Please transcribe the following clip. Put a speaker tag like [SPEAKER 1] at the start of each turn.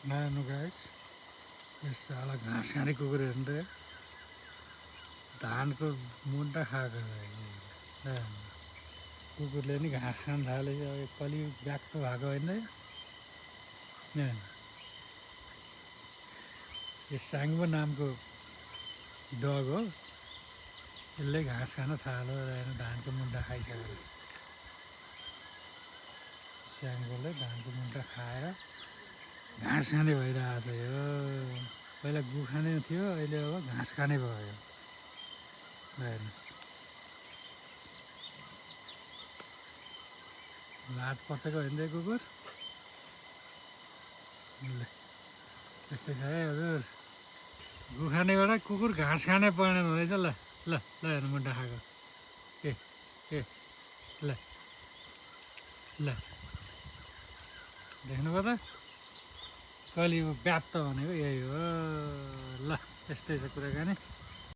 [SPEAKER 1] नहेर्नु guys यस साला घाँस खाने कुकुर हेर्नु त धानको मुन्टा खाएको कुकुरले नि घाँस खान थालेछ अब कलि व्याक्त भएको होइन यो साङ्बो नामको डग हो यसले घाँस खान थाल्यो र हेर्नु धानको मुन्टा खाइसक्यो स्याङ्बोले धानको मुन्टा खाएर घाँस खाने भइरहेछ यो पहिला गु खाने थियो अहिले अब घाँस खाने भयो हेर्नुहोस् लाज पसेको होइन रे कुकुर ल यस्तै छ है हजुर गु खानेबाट कुकुर घाँस खाने परिणत हुँदैछ ल ल ल हेर्नु मुन्टा खाएको ए ए ल ल देख्नुभयो त कलियुग व्याप्त भनेको यही हो ल यस्तै छ कुराकानी